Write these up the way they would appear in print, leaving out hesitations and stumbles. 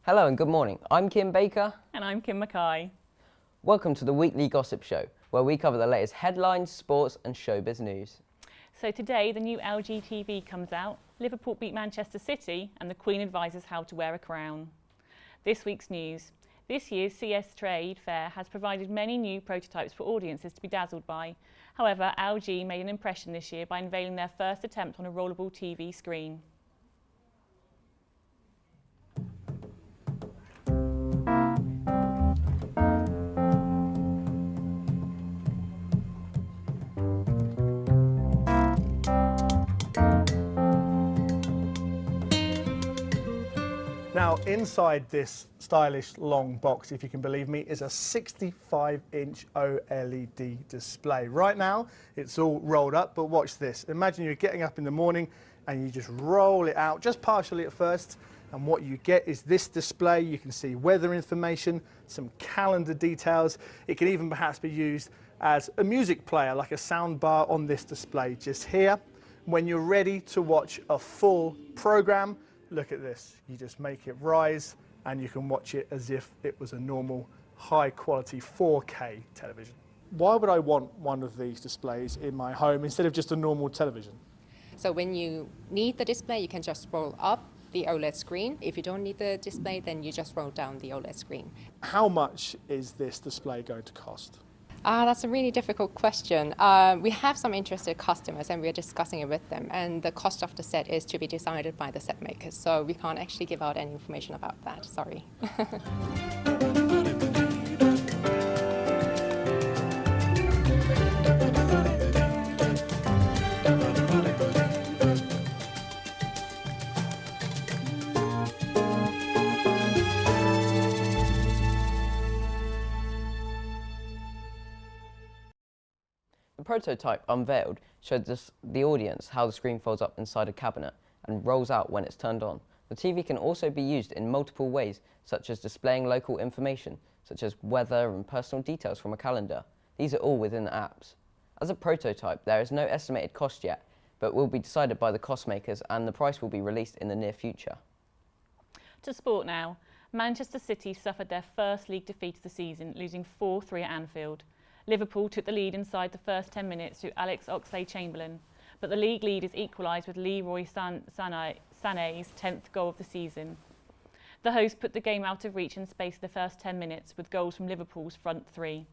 Hello and good morning. I'm Kim Baker. And I'm Kim Mackay. Welcome to the weekly gossip show, where we cover the latest headlines, sports and showbiz news. So today the new LG TV comes out, Liverpool beat Manchester City and the Queen advises how to wear a crown. This week's news. This year's CS Trade Fair has provided many new prototypes for audiences to be dazzled by. However, LG made an impression this year by unveiling their first attempt on a rollable TV screen. Now, inside this stylish long box, if you can believe me, is a 65-inch OLED display. Right now, it's all rolled up, but watch this. Imagine you're getting up in the morning and you just roll it out, just partially at first, and what you get is this display. You can see weather information, some calendar details. It can even perhaps be used as a music player, like a sound bar on this display just here. When you're ready to watch a full program, look at this. You just make it rise and you can watch it as if it was a normal high quality 4K television. Why would I want one of these displays in my home instead of just a normal television? So when you need the display, you can just roll up the OLED screen. If you don't need the display, then you just roll down the OLED screen. How much is this display going to cost? That's a really difficult question. We have some interested customers and we're discussing it with them, and the cost of the set is to be decided by the set makers, so we can't actually give out any information about that, sorry. The prototype unveiled showed the audience how the screen folds up inside a cabinet and rolls out when it's turned on. The TV can also be used in multiple ways, such as displaying local information, such as weather and personal details from a calendar. These are all within the apps. As a prototype, there is no estimated cost yet, but will be decided by the cost makers and the price will be released in the near future. To sport now. Manchester City suffered their first league defeat of the season, losing 4-3 at Anfield. Liverpool took the lead inside the first 10 minutes through Alex Oxlade-Chamberlain, but the league leaders equalised with Leroy Sané's 10th goal of the season. The hosts put the game out of reach in space of the first 10 minutes with goals from Liverpool's front three.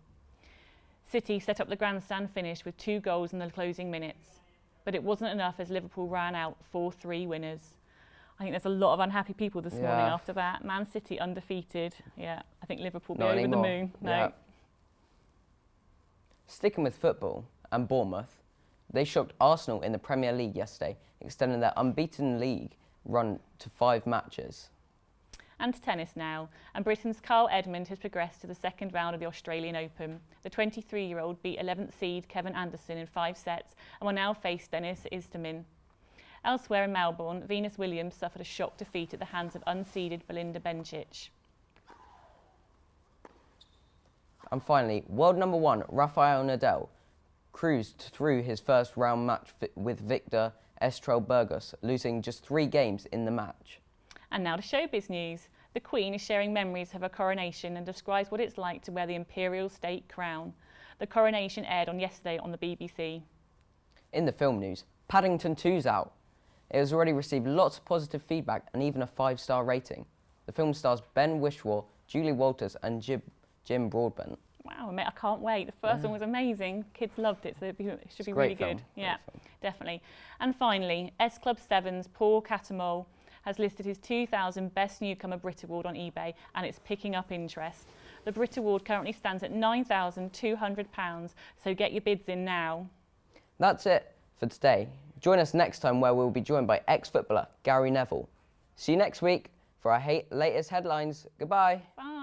City set up the grandstand finish with 2 goals in the closing minutes, but it wasn't enough as Liverpool ran out 4-3 winners. I think there's a lot of unhappy people this morning after that. Man City undefeated. Yeah, I think Liverpool will be over the moon. No. Yeah. Sticking with football and Bournemouth, they shocked Arsenal in the Premier League yesterday, extending their unbeaten league run to 5 matches. And to tennis now, and Britain's Carl Edmund has progressed to the second round of the Australian Open. The 23-year-old beat 11th seed Kevin Anderson in 5 sets and will now face Dennis Istomin. Elsewhere in Melbourne, Venus Williams suffered a shock defeat at the hands of unseeded Belinda Bencic. And finally, world number 1 Rafael Nadal cruised through his first round match with Victor Estrel-Burgos, losing just 3 games in the match. And now to showbiz news. The Queen is sharing memories of her coronation and describes what it's like to wear the imperial state crown. The coronation aired on yesterday on the BBC. In the film news, Paddington 2's out. It has already received lots of positive feedback and even a 5-star rating. The film stars Ben Whishaw, Julie Walters and Jim Broadbent. Wow, I can't wait. The first one was amazing. Kids loved it, so it should be really good. Yeah, definitely. And finally, S Club 7's Paul Catamol has listed his 2000 Best Newcomer Brit Award on eBay, and it's picking up interest. The Brit Award currently stands at £9,200, so get your bids in now. That's it for today. Join us next time where we'll be joined by ex-footballer Gary Neville. See you next week for our latest headlines. Goodbye. Bye.